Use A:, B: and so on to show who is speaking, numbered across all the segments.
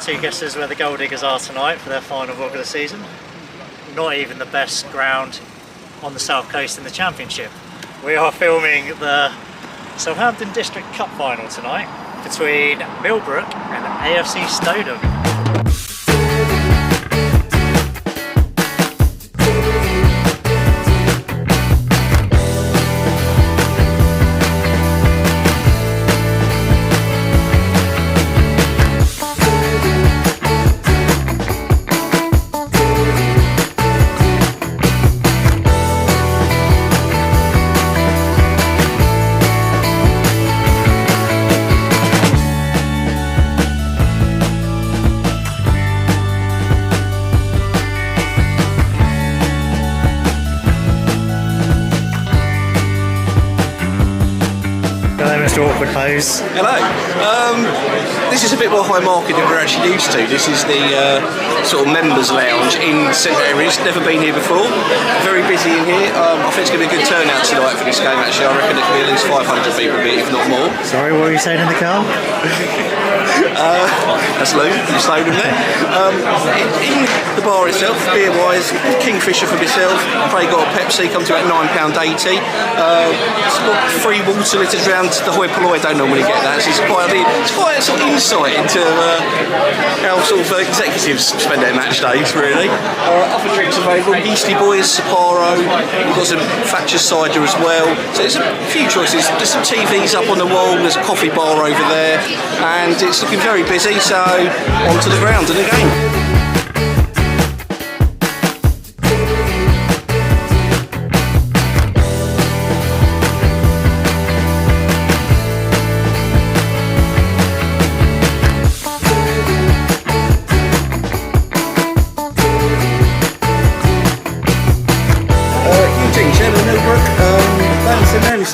A: Two guesses where the Gold Diggers are tonight for their final vlog of the season. Not even the best ground on the south coast in the championship. We are filming the Southampton District Cup final tonight between Millbrook and AFC Stoneham. Awkward pose.
B: Hello. This is a bit more high market than we're actually used to. This is the sort of members lounge in centre areas. Never been here before. Very busy in here. I think it's going to be a good turnout tonight for this game actually. I reckon it could be at least 500 people here, if not more.
A: Sorry, what were you saying in the car?
B: That's Lou, you slowed him there. In the bar itself, beer wise, Kingfisher for myself. Probably got a Pepsi, come to about £9.80. It's got free water littered around the hoi polloi. I don't normally get that, so it's quite a sort of insight into how sort of executives spend their match days, really. Other drinks available: Yeasty Boys, Sapporo. We've got some Thatcher's cider as well. So there's a few choices. There's some TVs up on the wall. There's a coffee bar over there, and it's looking very busy. So onto the ground and the game.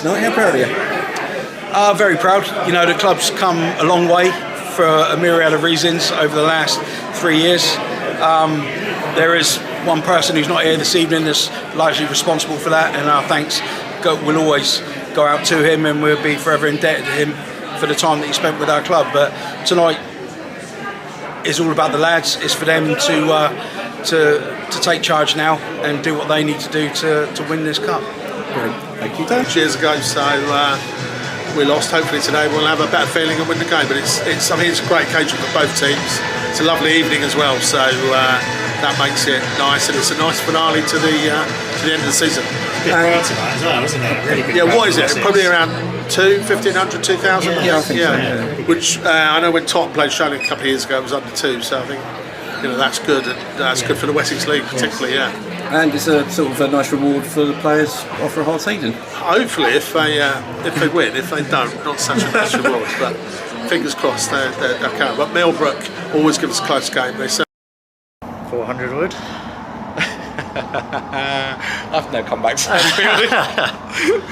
B: Tonight. How proud are you?
C: Very proud. You know, the club's come a long way for a myriad of reasons over the last 3 years. There is one person who's not here this evening that's largely responsible for that, and our thanks will always go out to him, and we'll be forever indebted to him for the time that he spent with our club. But tonight is all about the lads. It's for them to take charge now and do what they need to do to win this cup.
B: Great. Thank you, Dave.
D: Years ago, so we lost. Hopefully today we'll have a better feeling and win the game. But it's I mean, it's a great occasion for both teams. It's a lovely evening as well, so that makes it nice, and it's a nice finale to the end of the season.
A: Good crowd tonight as well, isn't it? Really good.
D: Yeah, what is it? Probably around 1,500, 2,000.
B: Yeah, I think so.
D: Yeah. Which I know when Tottenham played Sholing a couple of years ago, it was under 2. So I think that's good. And that's good for the Wessex League, particularly. Yeah.
B: And it's a sort of a nice reward for the players after a hard season.
D: Hopefully, if they win. If they don't, not such a nice reward. But fingers crossed they'll count. But Millbrook always gives us a close game. They say
A: 400 wood.
B: I've no comeback to that,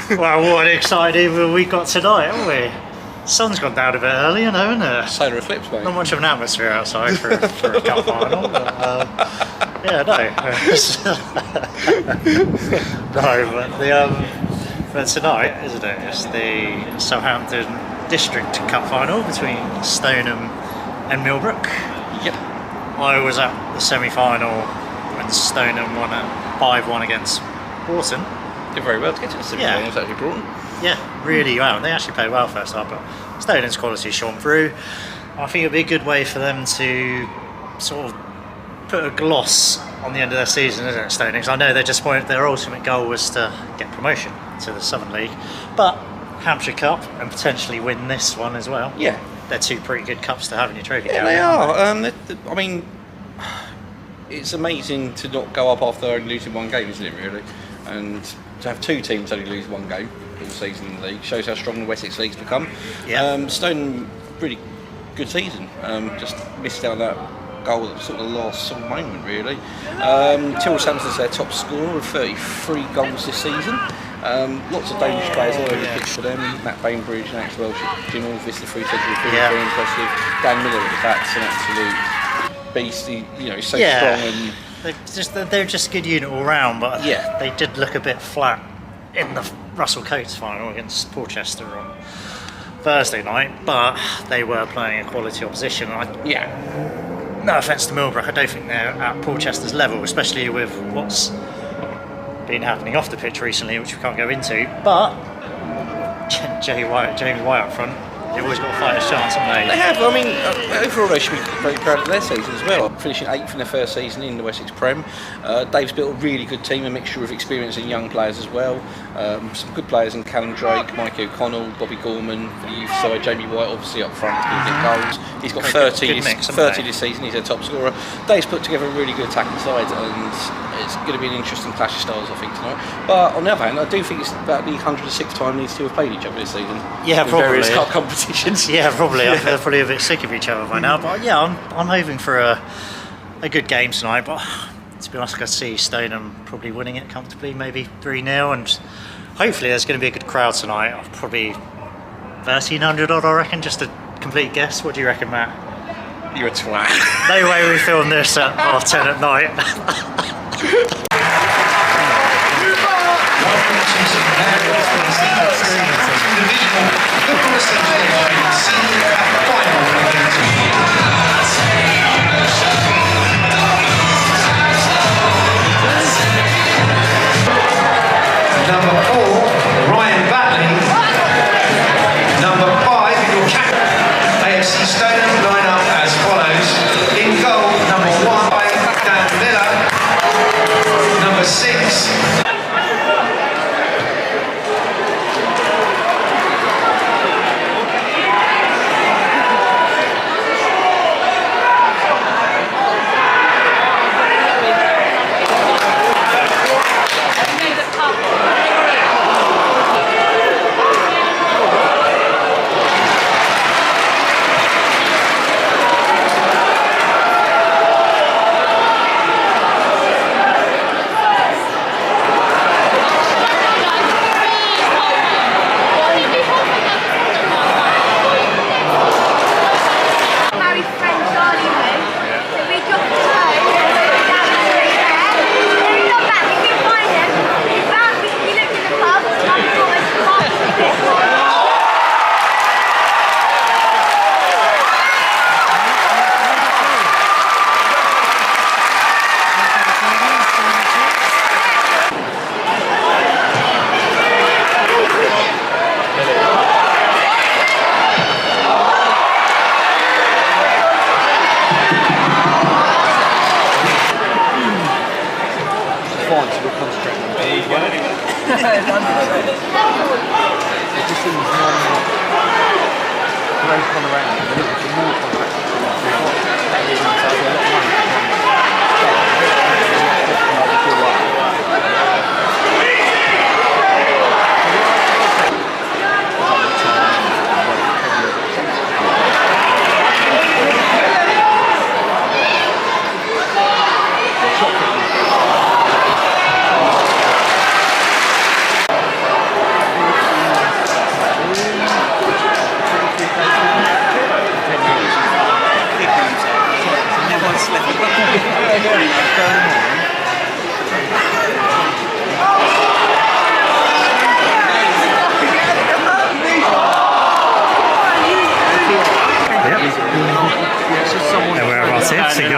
B: really.
A: Well, what an exciting evening we got tonight, haven't we? Sun's gone down a bit early, you know, isn't it?
B: Solar eclipse, mate.
A: Not much of an atmosphere outside for a cup final, but yeah, no. No, but tonight, isn't it? It's the Southampton District Cup final between Stoneham and Millbrook.
B: Yep.
A: I was at the semi-final when Stoneham won at 5-1 against Broughton.
B: Did very well to get to the semi-final.
A: Yeah.
B: It's actually Broughton.
A: Yeah, really well. They actually played well first half, but Stoningham's quality shone through. I think it'd be a good way for them to sort of put a gloss on the end of their season, isn't it, Stoningham's? Because I know they're disappointed. Their ultimate goal was to get promotion to the Southern League, but Hampshire Cup and potentially win this one as well.
B: Yeah.
A: They're two pretty good cups to have in your trophy.
B: Yeah, they are. I mean, it's amazing to not go up after only losing one game, isn't it, really? And to have two teams only lose one game all season in the league shows how strong the Wessex League's become.
A: Yeah.
B: Stone, really good season. Just missed out that goal at sort of the last sort of moment, really. Tyrrell Sampson's their top scorer with 33 goals this season. Lots of Danish players all over the pitch for them. Matt Bainbridge and Axel Welsh, Jim Orvis, the free centre, very impressive. Dan Miller at the back's an absolute beast. He's so strong and
A: they're just a good unit all round, but
B: yeah,
A: they did look a bit flat in the Russell Coates final against Porchester on Thursday night, but they were playing a quality opposition. No offence to Millbrook, I don't think they're at Porchester's level, especially with what's been happening off the pitch recently, which we can't go into. But Jamie White up front, they've always got a fighter's chance, haven't
B: They have. I mean, overall they should be very proud of their season as well. Finishing 8th in their first season in the Wessex Prem. Dave's built a really good team, a mixture of experience and young players as well. Some good players in Callum Drake, Mike O'Connell, Bobby Gorman for the youth side, Jamie White obviously up front to get goals. He's got 30 this season, he's a top scorer. Dave's put together a really good attacking side, and it's going to be an interesting clash of styles, I think, tonight. But on the other hand, I do think it's about the 106th time these two have played each other this season.
A: Yeah,
B: in
A: probably.
B: Various cup competitions.
A: Yeah, probably. I think they're probably a bit sick of each other by now. But yeah, I'm hoping for a good game tonight. But to be honest, I can see Stoneham probably winning it comfortably, maybe 3-0, and hopefully there's going to be a good crowd tonight. Probably 1,300 odd, I reckon. Just a complete guess. What do you reckon, Matt?
B: You're a twat.
A: No way we film this at 10:30 at night.
E: Number 4, Ryan Batley. Number 5, your captain, AFC Stoneham, line up as follows. In goal, number 1, Dan Miller. Number 6.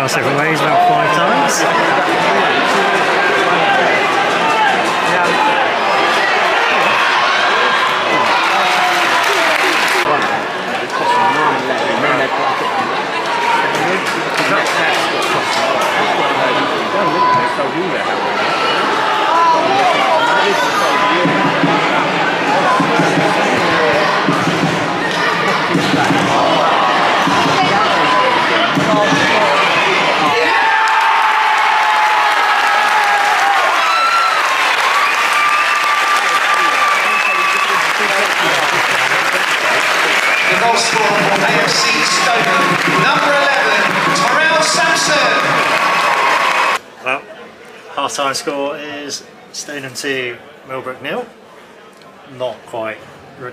A: Different ways about 5 times.
E: The goal scorer for AFC Stoneham, number 11, Terrell Sampson.
A: Well, half-time score is Stoneham 2, Millbrook 0. Not quite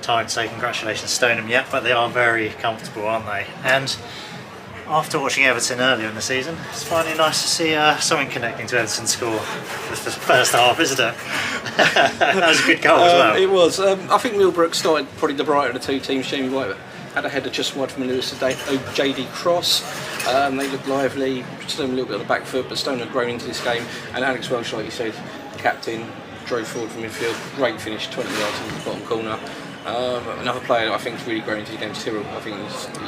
A: time to say congratulations Stoneham yet, but they are very comfortable, aren't they? And After watching Everton earlier in the season, it's finally nice to see someone connecting to Everton score for the first half, isn't it? That was a good goal as well.
B: It was. I think Millbrook started probably the brighter of the two teams. Jamie White had a header just wide from Lewis today. JD Cross. They looked lively. Still a little bit on the back foot, but Stone had grown into this game. And Alex Welsh, like you said, captain, drove forward from midfield. Great finish, 20 yards into the bottom corner. Another player that I think has really grown into the game is Tyrrell. I think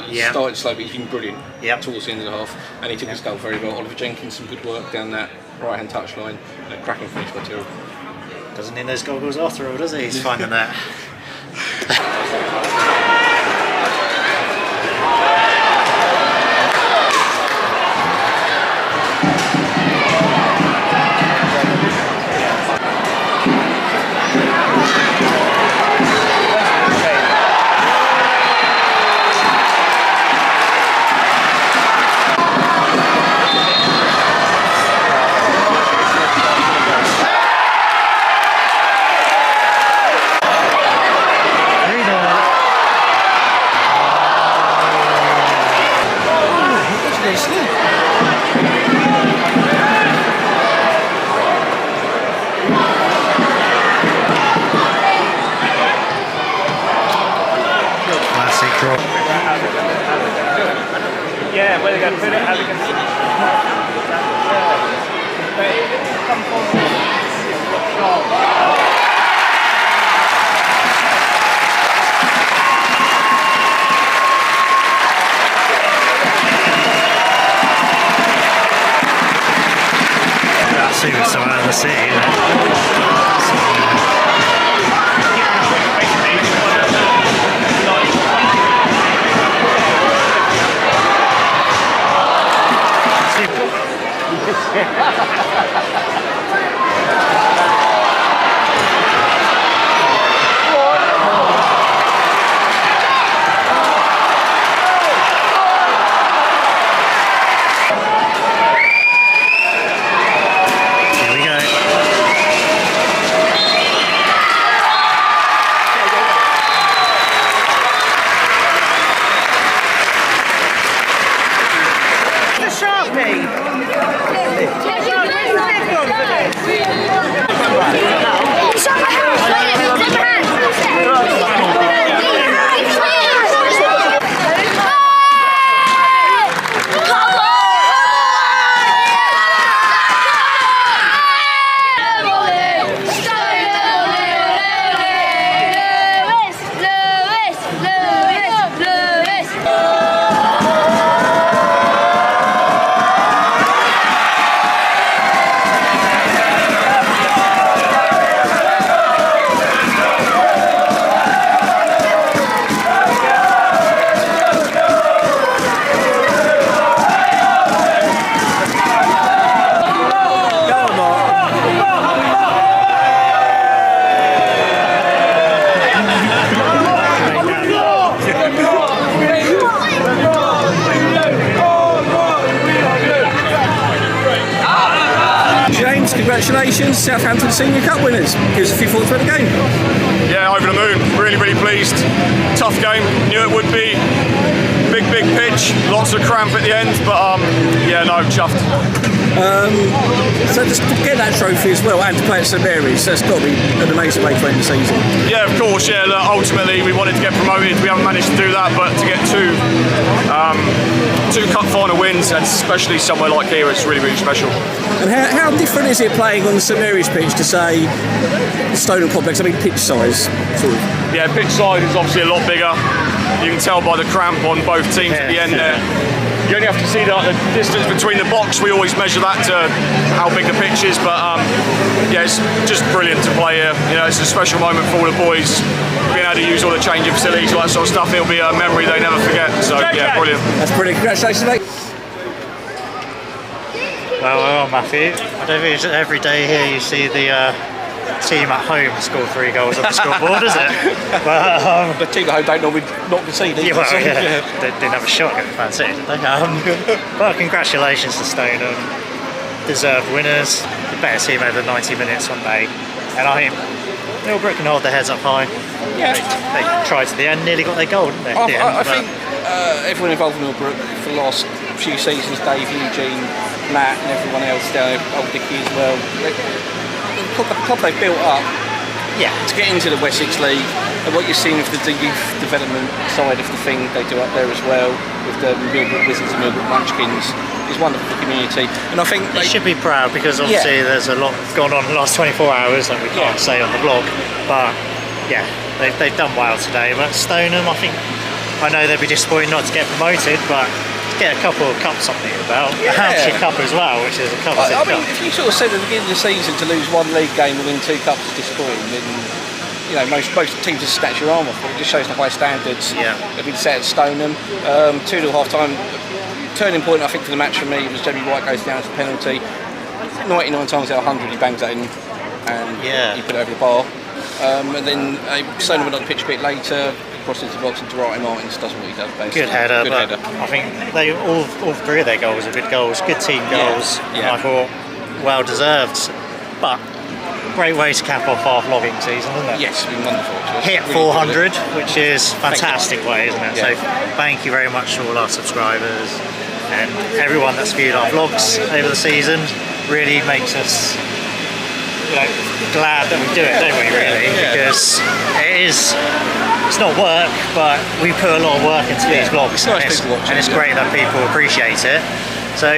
B: he started slow, but he's been brilliant towards the end of the half, and he took his goal very well. Oliver Jenkins, some good work down that right-hand touchline, and a cracking finish by Tyrrell.
A: Doesn't need those goggles after all, does he? He's finding that.
F: Yeah, where they're going to put it, how they're going to but it come forward.
A: That's even someone out of the city.
B: Congratulations, Southampton Senior Cup winners. Give us a few thoughts about the game.
G: Yeah, over the moon. Really, really pleased. Tough game. Knew it would be. Big pitch. Lots of cramp at the end, but yeah, no, chuffed.
B: So just to get that trophy as well and to play at St Mary's, that's got to be an amazing way to end the season.
G: Yeah, of course. Yeah, look, ultimately we wanted to get promoted. We haven't managed to do that, but to get two cup final wins, and especially somewhere like here, it's really, really special.
B: And how different is it playing on the St Mary's pitch to say the Stoneham complex? I mean, pitch size, sort of.
G: Yeah, pitch size is obviously a lot bigger. You can tell by the cramp on both teams at the end there. You only have to see the distance between the box. We always measure that to how big the pitch is, but yeah, it's just brilliant to play here. You know, it's a special moment for all the boys. Being able to use all the changing facilities, all that sort of stuff, it'll be a memory they never forget. So yeah, brilliant.
B: That's brilliant. Congratulations, mate.
A: Well, Matthew, I don't think it's every day here you see the team at home score 3 goals on the scoreboard, is it? But
B: the team at home don't normally not concede.
A: Yeah, well, yeah. They didn't have a shot at Man City, did they? Well, congratulations to Stoneham. Deserved winners. The better team over 90 minutes on May. And I think Millbrook can hold their heads up high.
B: Yeah.
A: They tried to the end, nearly got their goal, didn't they?
B: I think everyone involved in Millbrook for the last few seasons, Dave, Eugene, Matt and everyone else down there, old Dickie as well. The club they've built up to get into the Wessex League, and what you're seeing with the youth development side of the thing they do up there as well, with the Millbrook Wizards and Millbrook Munchkins, is wonderful for the community. And I think
A: they should be proud, because obviously there's a lot gone on in the last 24 hours that we can't say on the vlog, but yeah, they've done well today. But Stoneham, I know they'd be disappointed not to get promoted, but to get a couple of cups under your belt, a Hampshire Cup as well, which is a coveted
B: I
A: cup.
B: mean, if you sort of said at the beginning of the season to lose one league game and win 2 cups is disappointing, then most teams just snatch your arm off, but it just shows the high standards that have been set at Stoneham. 2-0 half-time. Turning point, I think, for the match for me was Jamie White goes down to the penalty. 99 times out of 100 he bangs that in and he put it over the bar. And then Stoneham went on the pitch a bit later, crossed into the box, and Dorothy Martins does what he does best.
A: Good header. I think all 3 of their goals are good goals, good team goals. And I thought well deserved, but great way to cap off our vlogging season, isn't it?
B: Yes, it's been wonderful.
A: Hit really 400, which is fantastic way, isn't it? So thank you very much to all our subscribers and everyone that's viewed our vlogs over the season. Really makes us glad that we do it, don't we, really? Because it's not work, but we put a lot of work into these vlogs, and it's great that people appreciate it. So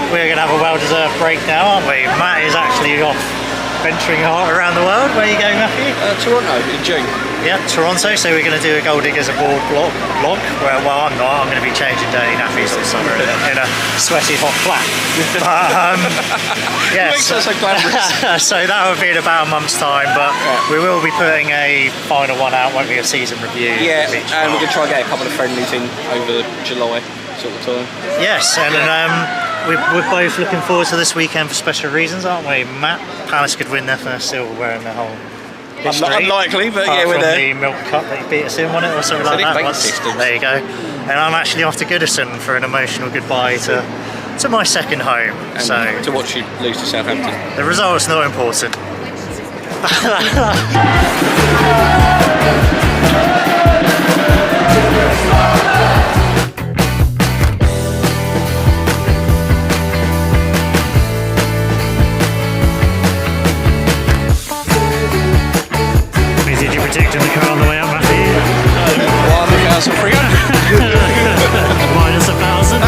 A: we're going to have a well-deserved break now, aren't we? Matt is actually off venturing around the world. Where are you going, Matthew?
B: Toronto in June.
A: Yeah, Toronto. So we're going to do a Gold Diggers Aboard vlog. Where, well, I'm not. I'm going to be changing dirty nappies all summer in a sweaty hot flat. But
B: Makes us so glamorous.
A: So that would be in about a month's time. But we will be putting a final one out. Won't be a season review.
B: Yeah, and we're going to try and get a couple of friendlies in over July sort of time.
A: Yes, and we're both looking forward to this weekend for special reasons, aren't we? Matt, Palace could win their first silverware in their whole history.
B: Unlikely, but
A: apart
B: yeah, we're there.
A: the Milk Cup that you beat us in, wasn't it, or something like that? There you go. And I'm actually off to Goodison for an emotional goodbye to my second home.
B: And
A: so
B: to watch you lose to Southampton.
A: The result's not important. Did you predict in the car on the way up, Matthew?
B: 1,300.
A: Minus 1,000.